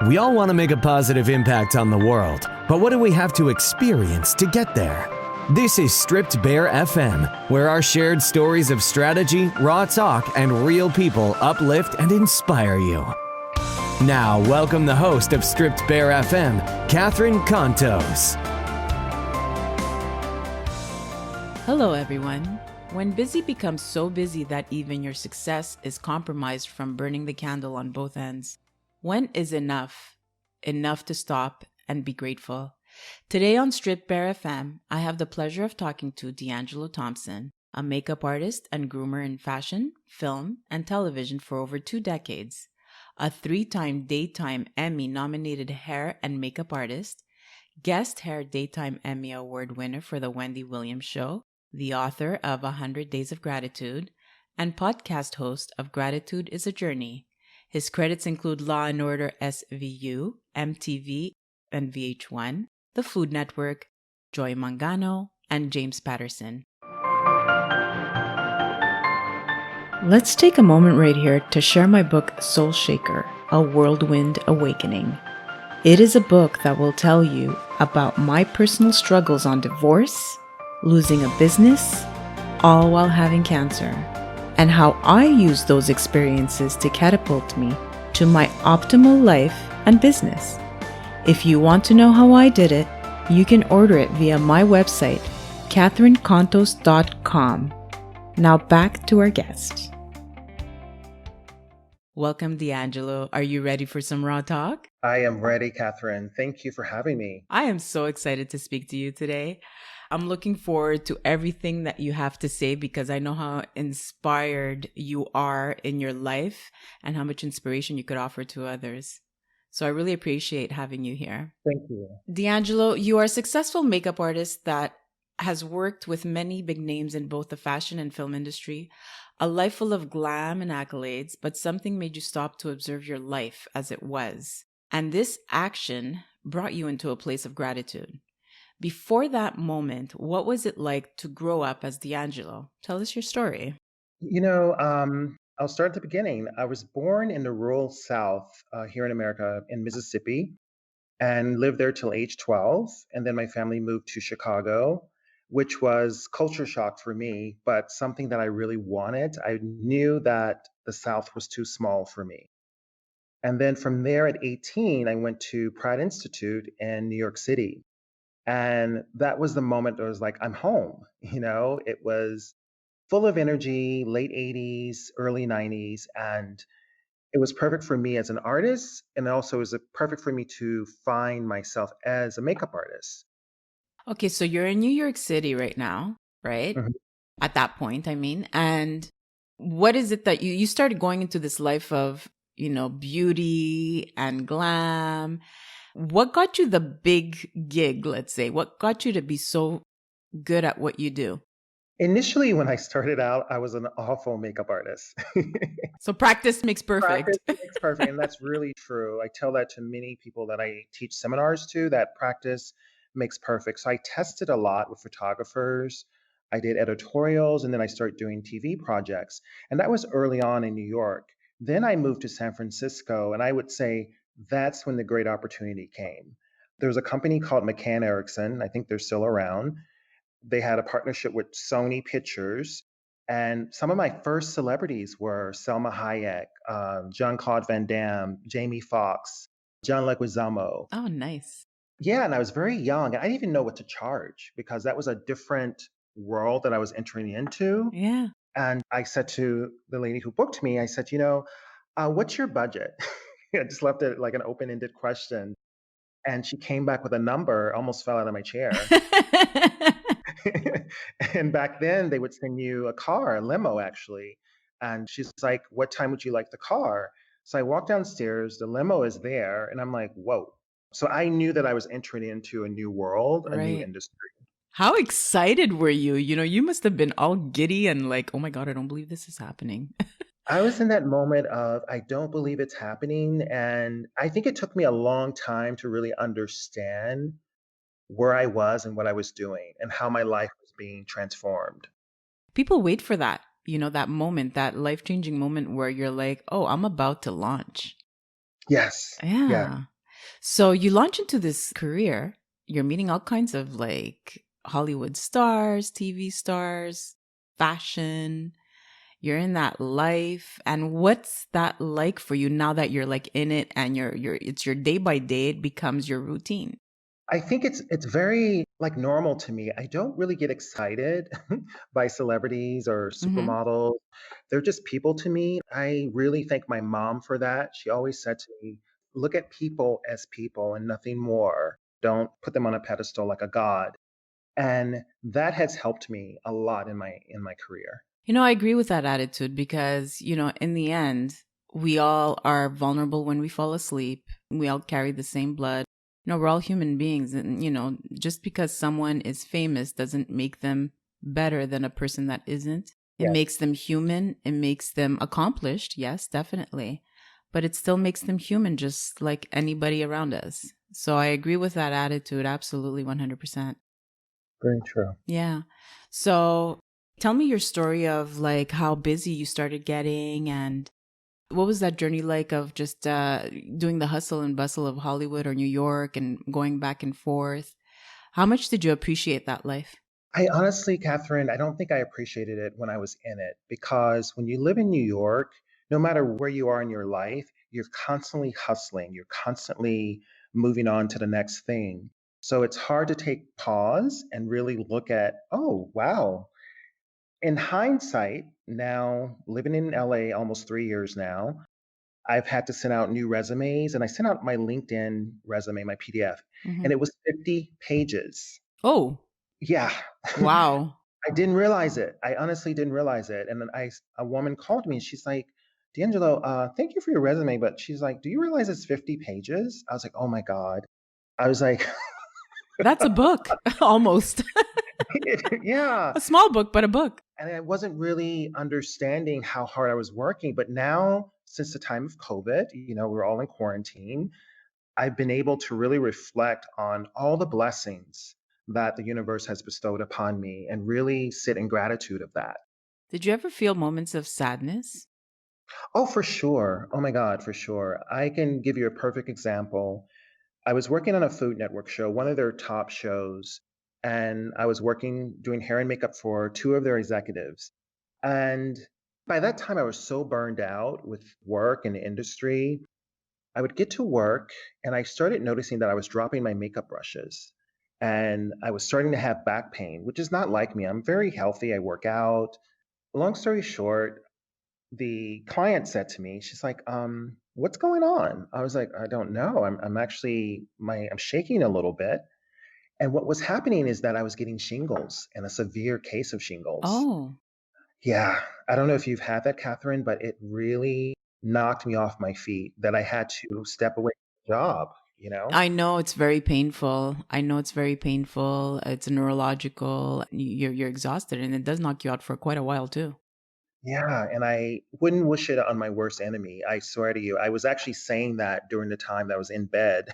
We all want to make a positive impact on the world, but what do we have to experience to get there? This is Stripped Bare FM, where our shared stories of strategy, raw talk, and real people uplift and inspire you. Now, welcome the host of Stripped Bare FM, Catherine Contos. Hello, everyone. When busy becomes so busy that even your success is compromised from burning the candle on both ends, when is enough? Enough to stop and be grateful. Today on Stripped Bare FM, I have the pleasure of talking to D'Angelo Thompson, a makeup artist and groomer in fashion, film, and television for over 2 decades, a 3-time Daytime Emmy-nominated hair and makeup artist, guest hair Daytime Emmy Award winner for The Wendy Williams Show, the author of 100 Days of Gratitude, and podcast host of Gratitude is a Journey. His credits include Law & Order SVU, MTV and VH1, The Food Network, Joy Mangano, and James Patterson. Let's take a moment right here to share my book, Soul Shaker, A Whirlwind Awakening. It is a book that will tell you about my personal struggles on divorce, losing a business, all while having cancer, and how I used those experiences to catapult me to my optimal life and business. If you want to know how I did it, you can order it via my website, catherinecontos.com. Now back to our guest. Welcome, D'Angelo. Are you ready for some raw talk? I am ready, Catherine. Thank you for having me. I am so excited to speak to you today. I'm looking forward to everything that you have to say because I know how inspired you are in your life and how much inspiration you could offer to others. So I really appreciate having you here. Thank you. D'Angelo, you are a successful makeup artist that has worked with many big names in both the fashion and film industry. A life full of glam and accolades, but something made you stop to observe your life as it was. And this action brought you into a place of gratitude. Before that moment, what was it like to grow up as D'Angelo? Tell us your story. I'll start at the beginning. I was born in the rural South here in America, in Mississippi, and lived there till age 12. And then my family moved to Chicago, which was culture shock for me, but something that I really wanted. I knew that the South was too small for me. And then from there at 18, I went to Pratt Institute in New York City. And that was the moment that I was like, I'm home. It was full of energy, late 80s, early 90s. And it was perfect for me as an artist. And also it was perfect for me to find myself as a makeup artist. Okay, so you're in New York City right now, right? Mhm. At that point, I mean. And what is it that you started going into this life of, beauty and glam? What got you the big gig, let's say? What got you to be so good at what you do? Initially, when I started out, I was an awful makeup artist. So practice makes perfect. Practice makes perfect, and that's really true. I tell that to many people that I teach seminars to, that practice makes perfect. So I tested a lot with photographers. I did editorials, and then I started doing TV projects. And that was early on in New York. Then I moved to San Francisco, and I would say that's when the great opportunity came. There was a company called McCann Erickson. I think they're still around. They had a partnership with Sony Pictures. And some of my first celebrities were Selma Hayek, Jean-Claude Van Damme, Jamie Foxx, John Leguizamo. Oh, nice. Yeah, and I was very young. And I didn't even know what to charge because that was a different world that I was entering into. Yeah. And I said to the lady who booked me, I said, what's your budget? I just left it like an open-ended question. And she came back with a number, almost fell out of my chair. And back then they would send you a car, a limo actually. And she's like, what time would you like the car? So I walk downstairs, the limo is there, and I'm like, whoa. So I knew that I was entering into a new world, a new Right. industry. How excited were you? You must have been all giddy and like, oh my God, I don't believe this is happening. I was in that moment of, I don't believe it's happening. And I think it took me a long time to really understand where I was and what I was doing and how my life was being transformed. People wait for that, that moment, that life-changing moment where you're like, oh, I'm about to launch. Yes. Yeah. Yeah. So you launch into this career, you're meeting all kinds of like Hollywood stars, TV stars, fashion. You're in that life. And what's that like for you now that you're like in it and you're it's your day by day, it becomes your routine. I think it's very like normal to me. I don't really get excited by celebrities or Hmm. supermodels. They're just people to me. I really thank my mom for that. She always said to me, look at people as people and nothing more. Don't put them on a pedestal like a god. And that has helped me a lot in my career. I agree with that attitude because, in the end, we all are vulnerable when we fall asleep. We all carry the same blood. We're all human beings. And, just because someone is famous doesn't make them better than a person that isn't. It Yes, makes them human. It makes them accomplished. Yes, definitely. But it still makes them human, just like anybody around us. So I agree with that attitude. Absolutely, 100%. very true. Yeah. So tell me your story of like how busy you started getting and what was that journey like of just doing the hustle and bustle of Hollywood or New York and going back and forth? How much did you appreciate that life? I honestly, Catherine, I don't think I appreciated it when I was in it because when you live in New York, no matter where you are in your life, you're constantly hustling, you're constantly moving on to the next thing. So it's hard to take pause and really look at, oh, wow. In hindsight, now living in LA almost 3 years now, I've had to send out new resumes and I sent out my LinkedIn resume, my PDF, Hmm. and it was 50 pages. Oh, Yeah. wow. I didn't realize it. I honestly didn't realize it. And then a woman called me and she's like, D'Angelo, thank you for your resume. But she's like, do you realize it's 50 pages? I was like, oh my God. I was like, That's a book almost. yeah. A small book, but a book. And I wasn't really understanding how hard I was working. But now, since the time of COVID, we're all in quarantine. I've been able to really reflect on all the blessings that the universe has bestowed upon me and really sit in gratitude of that. Did you ever feel moments of sadness? Oh, for sure. Oh my God, for sure. I can give you a perfect example. I was working on a Food Network show, one of their top shows, and I was working doing hair and makeup for two of their executives. And by that time, I was so burned out with work and the industry. I would get to work and I started noticing that I was dropping my makeup brushes and I was starting to have back pain, which is not like me. I'm very healthy. I work out. Long story short, the client said to me, she's like, what's going on? I was like, I don't know. I'm actually I'm shaking a little bit. And what was happening is that I was getting shingles and a severe case of shingles. Oh, Yeah, I don't know if you've had that, Catherine, but it really knocked me off my feet that I had to step away from the job. I know it's very painful. I know it's very painful. It's neurological. You're exhausted, and it does knock you out for quite a while too. Yeah, and I wouldn't wish it on my worst enemy. I swear to you, I was actually saying that during the time that I was in bed,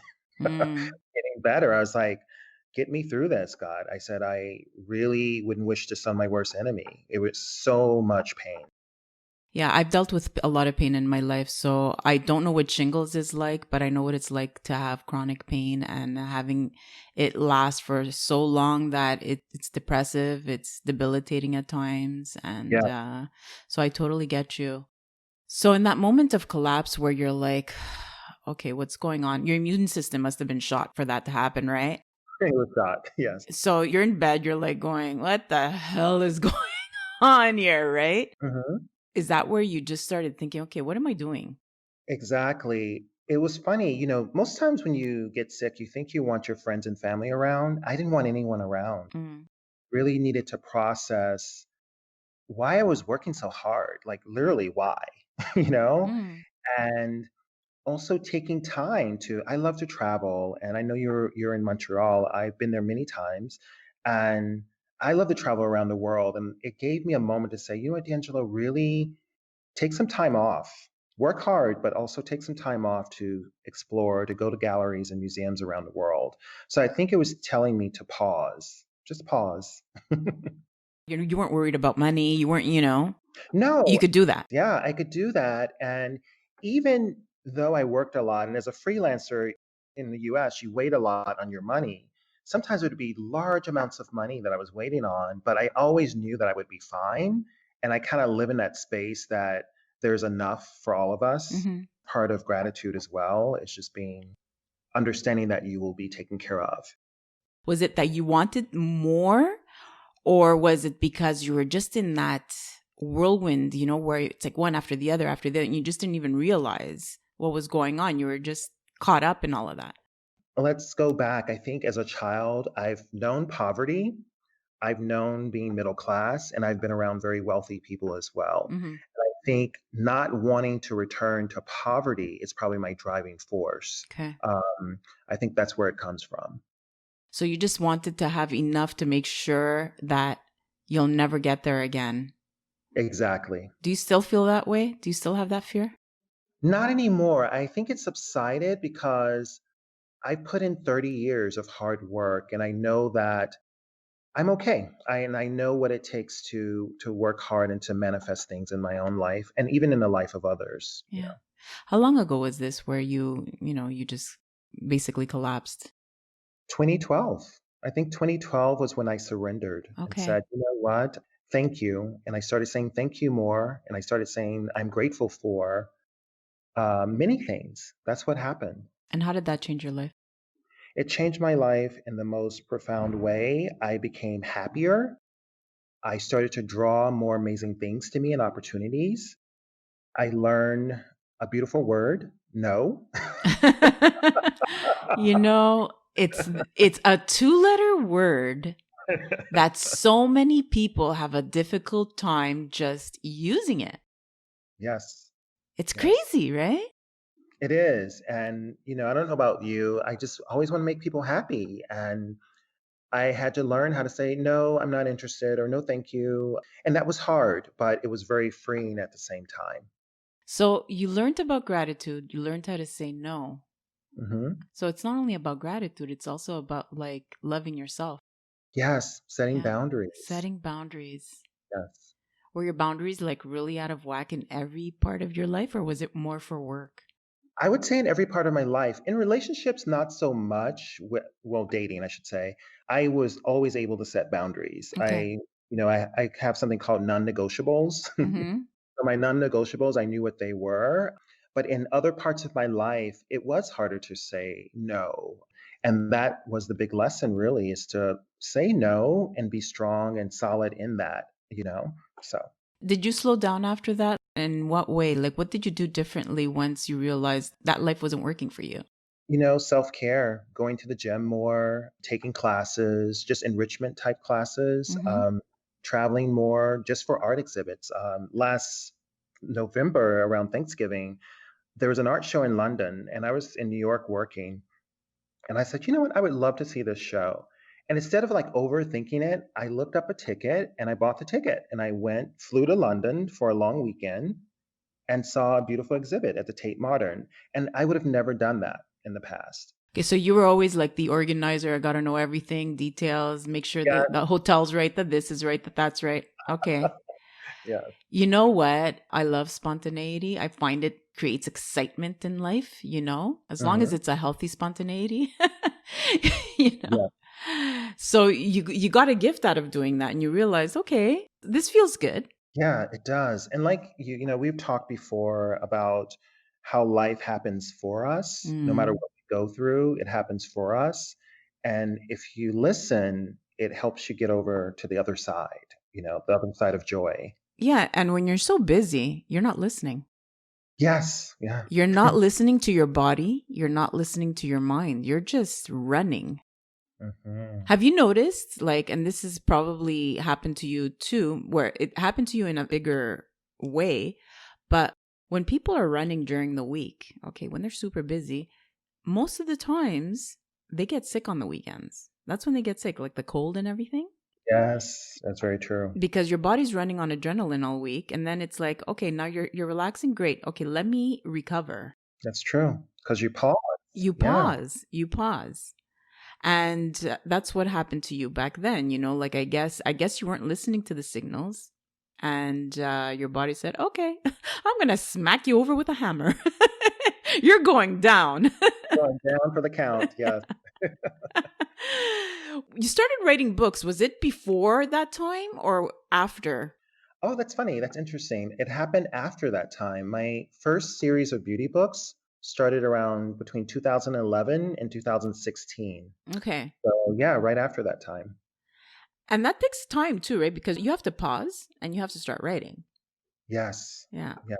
Mm. getting better. I was like, get me through this, God. I said, I really wouldn't wish this on my worst enemy. It was so much pain. Yeah, I've dealt with a lot of pain in my life, so I don't know what shingles is like, but I know what it's like to have chronic pain and having it last for so long that it's depressive, it's debilitating at times, and Yeah. so I totally get you. So in that moment of collapse where you're like, okay, what's going on? Your immune system must have been shot for that to happen, right? It was that. Yes. So you're in bed, you're like going, what the hell is going on here, right? Mhm. Is that where you just started thinking, okay, what am I doing? Exactly. It was funny, most times when you get sick, you think you want your friends and family around. I didn't want anyone around. Mm, Really needed to process why I was working so hard, like literally why, you know? mm. And also taking time to I love to travel and I know you're in Montreal. I've been there many times and I love to travel around the world and it gave me a moment to say, you know what, D'Angelo, really take some time off. Work hard, but also take some time off to explore, to go to galleries and museums around the world. So I think it was telling me to pause, just pause. You weren't worried about money. You weren't, you No, could do that. yeah, I could do that. And even though I worked a lot and as a freelancer, in the US, you wait a lot on your money. Sometimes it would be large amounts of money that I was waiting on, but I always knew that I would be fine. And I kind of live in that space that there's enough for all of us. Hmm. Part of gratitude as well is just being understanding that you will be taken care of. Was it that you wanted more, or was it because you were just in that whirlwind, where it's like one after the other, and you just didn't even realize what was going on? You were just caught up in all of that. Let's go back. I think as a child, I've known poverty, I've known being middle class, and I've been around very wealthy people as well. Hmm. I think not wanting to return to poverty is probably my driving force. Okay. I think that's where it comes from. So you just wanted to have enough to make sure that you'll never get there again. Exactly. Do you still feel that way? Do you still have that fear? Not anymore. I think it subsided because I put in 30 years of hard work and I know that I'm okay. And I know what it takes to work hard and to manifest things in my own life and even in the life of others. Yeah. How long ago was this where you just basically collapsed? 2012. I think 2012 was when I surrendered and Okay. said, you know what? Thank you. And I started saying thank you more. And I started saying I'm grateful for many things. That's what happened. And how did that change your life? It changed my life in the most profound way. I became happier. I started to draw more amazing things to me and opportunities. I learned a beautiful word, no. You know, it's a two-letter word that so many people have a difficult time just using it. Yes, It's yes, crazy, right? it is. And, I don't know about you. I just always want to make people happy. And I had to learn how to say, no, I'm not interested, or no, thank you. And that was hard, but it was very freeing at the same time. So you learned about gratitude, you learned how to say no. Hmm. So it's not only about gratitude, it's also about like loving yourself. Yes, setting Yeah. boundaries. Setting boundaries. Yes. Were your boundaries like really out of whack in every part of your life, or was it more for work? I would say in every part of my life. In relationships, not so much. Well, dating, I should say. I was always able to set boundaries. Okay. I have something called non-negotiables. Mm-hmm. So my non-negotiables, I knew what they were. But in other parts of my life, it was harder to say no. And that was the big lesson, really, is to say no and be strong and solid in that. So. Did you slow down after that? In what way? Like, what did you do differently once you realized that life wasn't working for you? Self-care, going to the gym more, taking classes, just enrichment type classes, Mm-hmm. traveling more just for art exhibits. Last November around Thanksgiving, there was an art show in London, and I was in New York working. And I said, you know what? I would love to see this show. And instead of like overthinking it, I looked up a ticket and I bought the ticket and I flew to London for a long weekend and saw a beautiful exhibit at the Tate Modern. And I would have never done that in the past. Okay, so you were always like the organizer. I got to know everything, details, make sure Yeah, that the hotel's right, that this is right, that that's right. Okay. yeah. You know what? I love spontaneity. I find it creates excitement in life, as long as Hmm. it's a healthy spontaneity. you know. Yeah. So you got a gift out of doing that and you realize, okay, this feels good. Yeah, it does. And like we've talked before about how life happens for us. No matter Mm. what we go through, it happens for us. And if you listen, it helps you get over to the other side, the other side of joy. Yeah, and when you're so busy, you're not listening. Yes. Yeah. You're not listening to your body, you're not listening to your mind. You're just running. Hmm. Have you noticed, like, and this has probably happened to you too, where it happened to you in a bigger way, but when people are running during the week, okay, when they're super busy, most of the times they get sick on the weekends. That's when they get sick, like the cold and everything, Yes, that's very true. because your body's running on adrenaline all week, and then it's like, okay, now you're relaxing, great. Okay, let me recover. That's true. Because you pause. You Yeah. pause, you pause. And that's what happened to you back then, like I guess you weren't listening to the signals, and your body said, "Okay, I'm going to smack you over with a hammer. You're going down." going down for the count. Yes. You started writing books. Was it before that time or after? Oh, that's funny. That's interesting. It happened after that time. My first series of beauty books started around between 2011 and 2016. Okay. So, yeah, right after that time. And that takes time too, right? Because you have to pause and you have to start writing. Yes. Yeah. Yeah.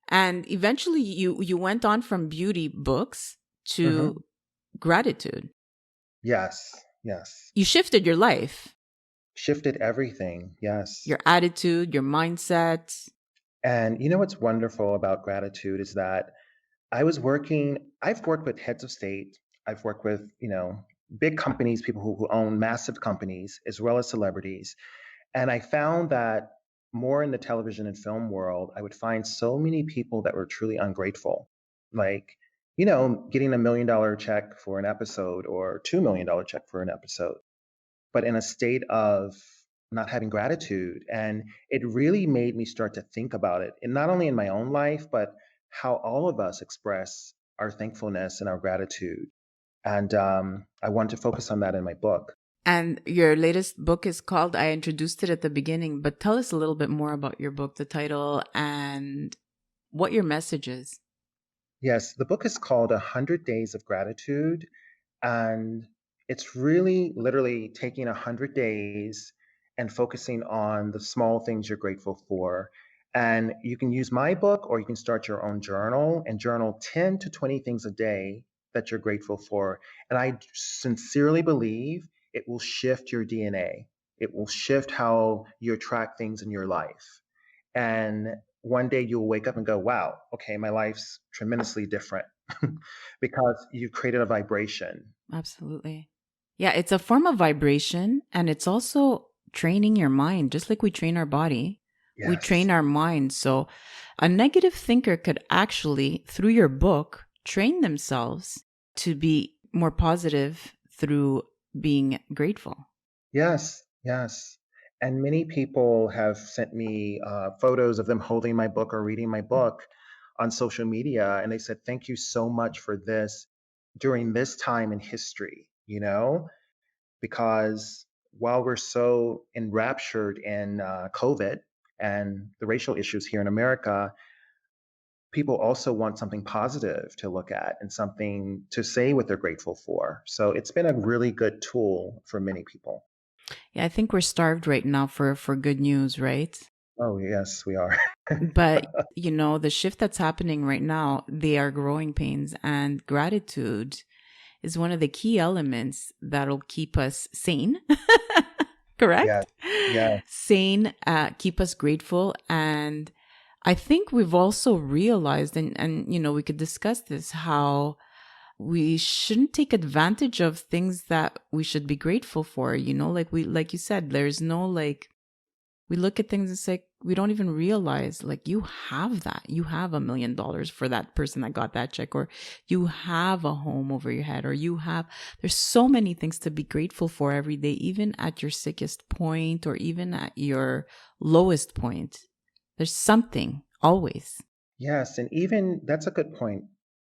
And eventually you went on from beauty books Hmm. to gratitude. Yes. Yes. You shifted your life, Shifted everything. Yes. your attitude, your mindset. And you know what's wonderful about gratitude is that I've worked with heads of state, I've worked with, big companies, people who own massive companies, as well as celebrities. And I found that more in the television and film world, I would find so many people that were truly ungrateful. Like, getting $1 million check for an episode or $2 million check for an episode, but in a state of not having gratitude. And it really made me start to think about it, and not only in my own life, but how all of us express our thankfulness and our gratitude. And I wanted to focus on that in my book. And your latest book is called, I introduced it at the beginning, but tell us a little bit more about your book, the title, and what your message is. Yes, the book is called 100 Days of Gratitude. And it's really literally taking 100 days and focusing on the small things you're grateful for. And you can use my book, or you can start your own journal and journal 10 to 20 things a day that you're grateful for. And I sincerely believe it will shift your DNA. It will shift how you attract things in your life. And one day you'll wake up and go, wow, okay, my life's tremendously different because you've created a vibration. Absolutely. Yeah, it's a form of vibration and it's also training your mind, just like we train our body. We Yes. train our mind. So a negative thinker could actually, through your book, train themselves to be more positive through being grateful. Yes. Yes. And many people have sent me photos of them holding my book or reading my book on social media. And they said, thank you so much for this during this time in history, because while we're so enraptured in COVID and the racial issues here in America, people also want something positive to look at and something to say what they're grateful for. So it's been a really good tool for many people. Yeah, I think we're starved right now for good news, right? Oh, yes, we are. But the shift that's happening right now, they are growing pains, and gratitude is one of the key elements that'll keep us sane. Yeah, Correct? yeah, Sane, keep us grateful. And I think we've also realized, and we could discuss this, how we shouldn't take advantage of things that we should be grateful for. Like you said, there's no like, we look at things and say, we don't even realize, like, you have that. You have $1 million for that person that got that check, or you have a home over your head, or there's so many things to be grateful for every day, even at your sickest point, or even at your lowest point. There's something always. yes. And even that's a good point.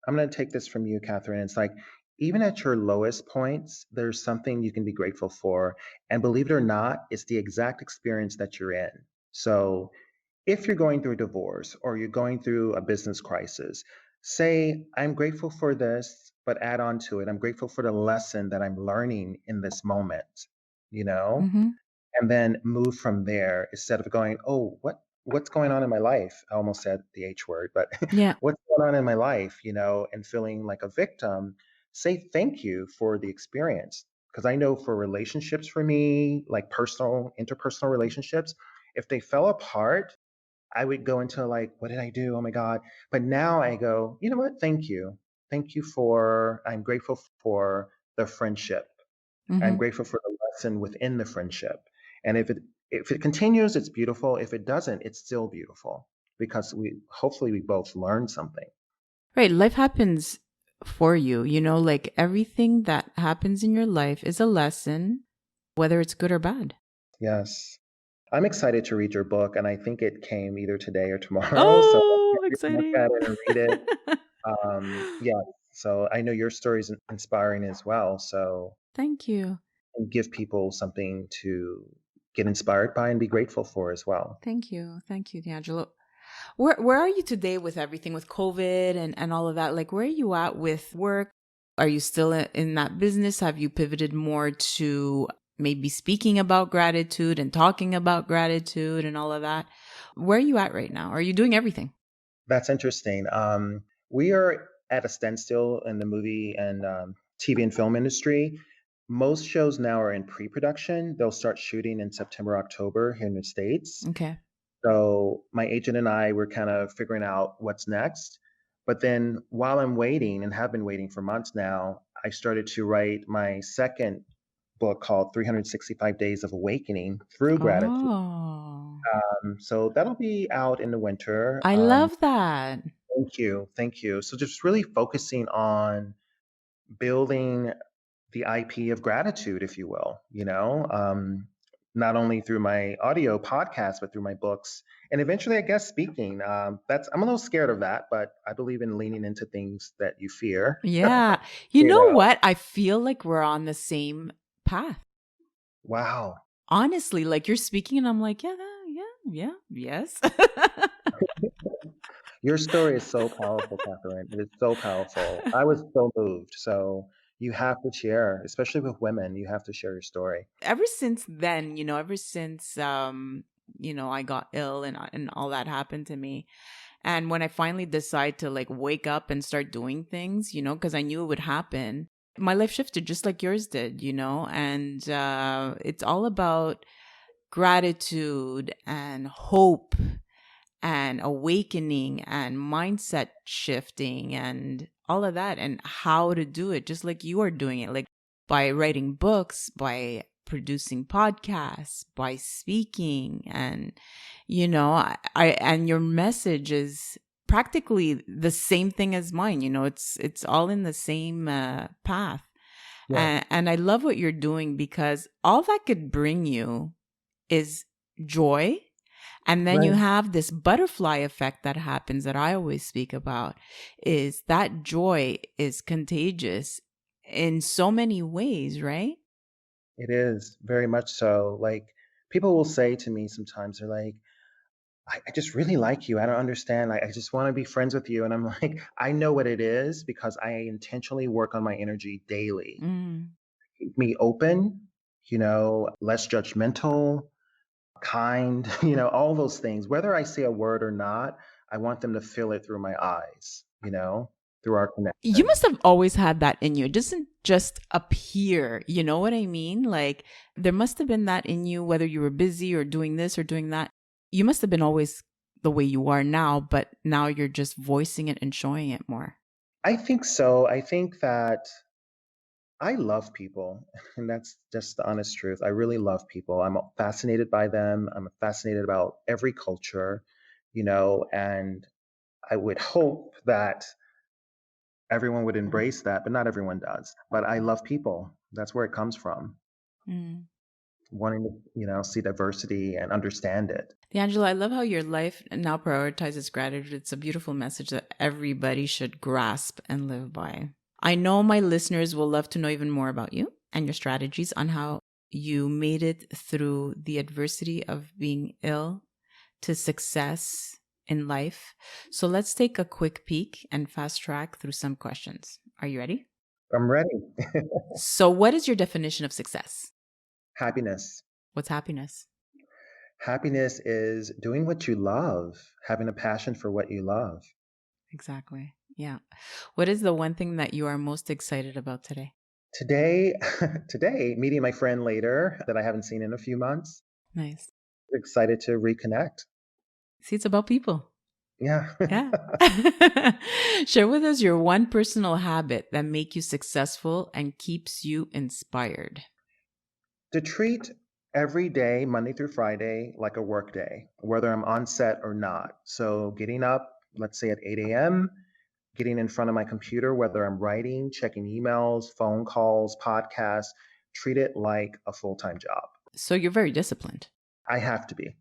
I'm going to take this from you, Catherine. It's like, even at your lowest points, there's something you can be grateful for. And believe it or not, it's the exact experience that you're in. So if you're going through a divorce or you're going through a business crisis, say, I'm grateful for this, but add on to it, I'm grateful for the lesson that I'm learning in this moment, you know? Mm-hmm. And then move from there instead of going, oh, what's going on in my life? I almost said the H word, but Yeah. what's going on in my life, and feeling like a victim, say thank you for the experience. Because I know for relationships for me, like personal, interpersonal relationships, if they fell apart, I would go into like, what did I do? Oh my God. But now I go, you know what? Thank you. I'm grateful for the friendship. I'm Mm-hmm. grateful for the lesson within the friendship. And if it continues, it's beautiful. If it doesn't, it's still beautiful because hopefully we both learn something. Right. Life happens for you. Like everything that happens in your life is a lesson, whether it's good or bad. Yes. I'm excited to read your book, and I think it came either today or tomorrow. So I Oh, can't wait to look at exciting. it and read it. Yeah. So I know your story is inspiring as well. So Thank you. give people something to get inspired by and be grateful for as well. Thank you. Thank you, D'Angelo. Where are you today with everything with COVID and all of that? Like, where are you at with work? Are you still in that business? Have you pivoted more to maybe speaking about gratitude and talking about gratitude and all of that? Where are you at right now? Are you doing everything? That's interesting. We are at a standstill in the movie and TV and film industry. Most shows now are in pre-production. They'll start shooting in September, October here in the States. Okay. So my agent and I were kind of figuring out what's next. But then while I'm waiting and have been waiting for months now, I started to write my second book called 365 Days of Awakening Through Gratitude. Oh, So that'll be out in the winter. I love that. Thank you. Thank you. So just really focusing on building the IP of gratitude, if you will, not only through my audio podcast, but through my books and eventually, I guess, speaking. I'm a little scared of that, but I believe in leaning into things that you fear, Yeah. You you know know. what? I feel like we're on the same path. Wow. Honestly, like you're speaking and I'm like, yeah, yeah, yes. Your story is so powerful, Catherine. It is so powerful. I was so moved. So you have to share, especially with women, you have to share your story. Ever since then, ever since I got ill and all that happened to me. And when I finally decide to like wake up and start doing things, because I knew it would happen, my life shifted just like yours did, and it's all about gratitude and hope and awakening and mindset shifting and all of that and how to do it just like you are doing it, like by writing books, by producing podcasts, by speaking. And I and your message is practically the same thing as mine. It's all in the same path. Yeah. And I love what you're doing because all that could bring you is joy. And then you Right. have this butterfly effect that happens that I always speak about, is that joy is contagious in so many ways, right? It is very much so. Like people will say to me sometimes, they're like, I just really like you. I don't understand. I just want to be friends with you. And I'm like, I know what it is because I intentionally work on my energy daily. Mm. Keep me open, less judgmental, kind, all those things. Whether I say a word or not, I want them to feel it through my eyes, through our You connection. must have always had that in you. It doesn't just appear. You know what I mean? Like there must have been that in you, whether you were busy or doing this or doing that. You must have been always the way you are now, but now you're just voicing it and showing it more. I think so. I think that I love people, and that's just the honest truth. I really love people. I'm fascinated by them. I'm fascinated about every culture, and I would hope that everyone would embrace that, but not everyone does. But I love people. That's where it comes from. Mm. Wanting to, see diversity and understand it. D'Angelo, I love how your life now prioritizes gratitude. It's a beautiful message that everybody should grasp and live by. I know my listeners will love to know even more about you and your strategies on how you made it through the adversity of being ill to success in life. So let's take a quick peek and fast track through some questions. Are you ready? I'm ready. So, what is your definition of success? Happiness. What's happiness? Happiness is doing what you love, having a passion for what you love. Exactly. Yeah. What is the one thing that you are most excited about today? Today, today, meeting my friend later that I haven't seen in a few months. Nice. Excited to reconnect. See, it's about people. Yeah. Yeah. Share with us your one personal habit that make you successful and keeps you inspired. To treat every day, Monday through Friday, like a work day, whether I'm on set or not. So getting up, let's say at 8 a.m., getting in front of my computer, whether I'm writing, checking emails, phone calls, podcasts, treat it like a full-time job. So you're very disciplined. I have to be.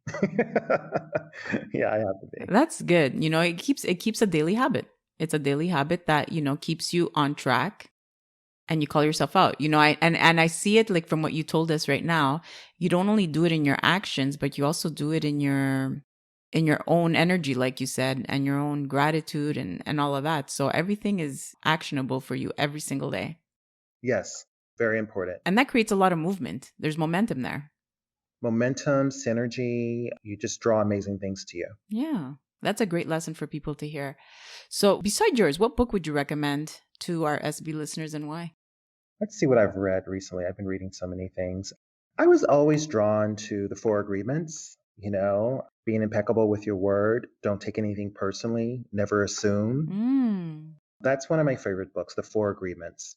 Yeah, I have to be. That's good. It keeps a daily habit. It's a daily habit that, keeps you on track and you call yourself out. And I see it like from what you told us right now. You don't only do it in your actions, but you also do it in your own energy, like you said, and your own gratitude and all of that. So everything is actionable for you every single day. Yes, very important. And that creates a lot of movement. There's momentum there. Momentum, synergy, you just draw amazing things to you. Yeah, that's a great lesson for people to hear. So beside yours, what book would you recommend to our SB listeners and why? Let's see what I've read recently. I've been reading so many things. I was always drawn to the Four Agreements, being impeccable with your word, don't take anything personally, never assume. That's one of my favorite books, The Four Agreements.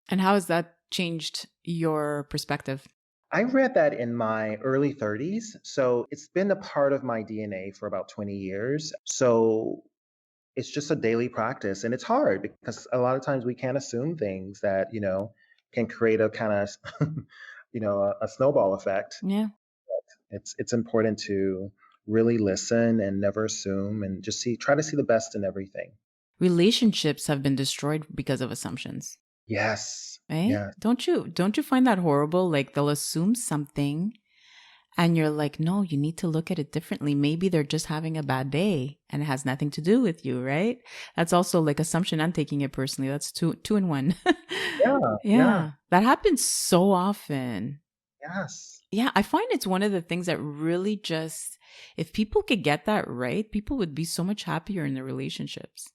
And how has that changed your perspective? I read that in my early 30s, so it's been a part of my DNA for about 20 years. So it's just a daily practice, and it's hard because a lot of times we can't assume things that, can create a kind of, a snowball effect. Yeah. It's important to really listen and never assume and just try to see the best in everything. Relationships have been destroyed because of assumptions. Yes. Right? Yeah. Don't you find that horrible? Like they'll assume something and you're like, no, you need to look at it differently. Maybe they're just having a bad day and it has nothing to do with you, right? That's also like assumption and taking it personally. That's two in one. Yeah. That happens so often. Yes. Yeah, I find it's one of the things that really just, if people could get that right, people would be so much happier in their relationships.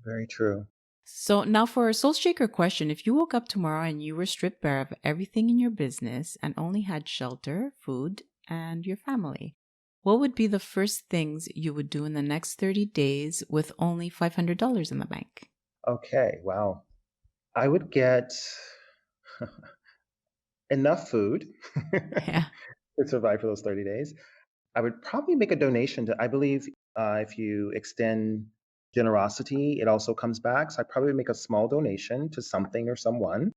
Very true. So now for our soul shaker question, if you woke up tomorrow and you were stripped bare of everything in your business and only had shelter, food, and your family, what would be the first things you would do in the next 30 days with only $500 in the bank? Okay, wow. I would get enough food Yeah. to survive for those 30 days. I would probably make a donation to, I believe if you extend generosity, it also comes back. So I'd probably make a small donation to something or someone.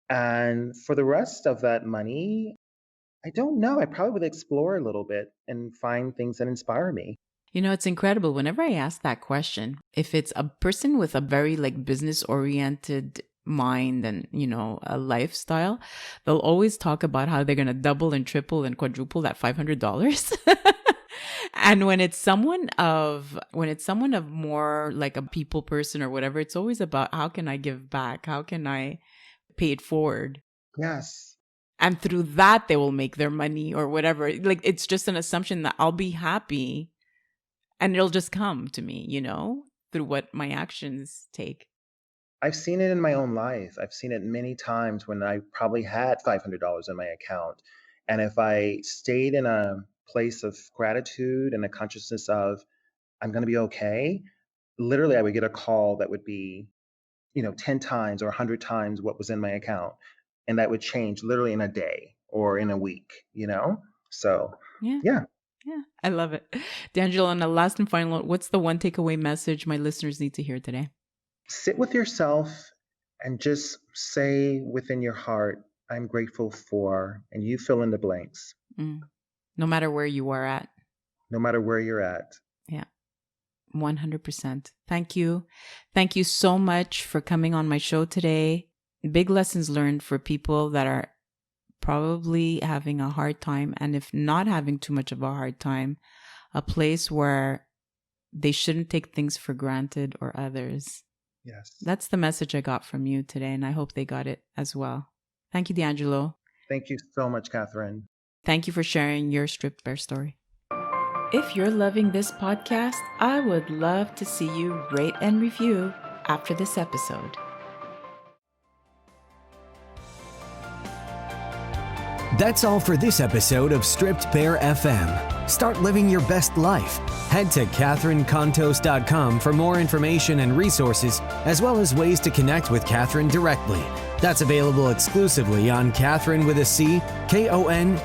And for the rest of that money, I don't know. I probably would explore a little bit and find things that inspire me. It's incredible. Whenever I ask that question, if it's a person with a very like business oriented mind and, a lifestyle, they'll always talk about how they're going to double and triple and quadruple that $500. And when it's someone of more like a people person or whatever, it's always about how can I give back? How can I pay it forward? Yes. And through that, they will make their money or whatever. Like, it's just an assumption that I'll be happy and it'll just come to me, through what my actions take. I've seen it in my own life. I've seen it many times when I probably had $500 in my account. And if I stayed in a place of gratitude and a consciousness of, I'm going to be okay, literally I would get a call that would be, 10 times or 100 times what was in my account. And that would change literally in a day or in a week, So, Yeah. yeah. Yeah, I love it. D'Angelo, on the last and final note, what's the one takeaway message my listeners need to hear today? Sit with yourself and just say within your heart, I'm grateful for, and you fill in the blanks. No matter where you are at. No matter where you're at. Yeah, 100%. Thank you. Thank you so much for coming on my show today. Big lessons learned for people that are probably having a hard time, and if not having too much of a hard time, a place where they shouldn't take things for granted or others. Yes. That's the message I got from you today, and I hope they got it as well. Thank you, D'Angelo. Thank you so much, Catherine. Thank you for sharing your stripped bare story. If you're loving this podcast, I would love to see you rate and review after this episode. That's all for this episode of Stripped Bare FM. Start living your best life. Head to CatherineContos.com for more information and resources, as well as ways to connect with Catherine directly. That's available exclusively on CatherineWithAC, KONTOS.com.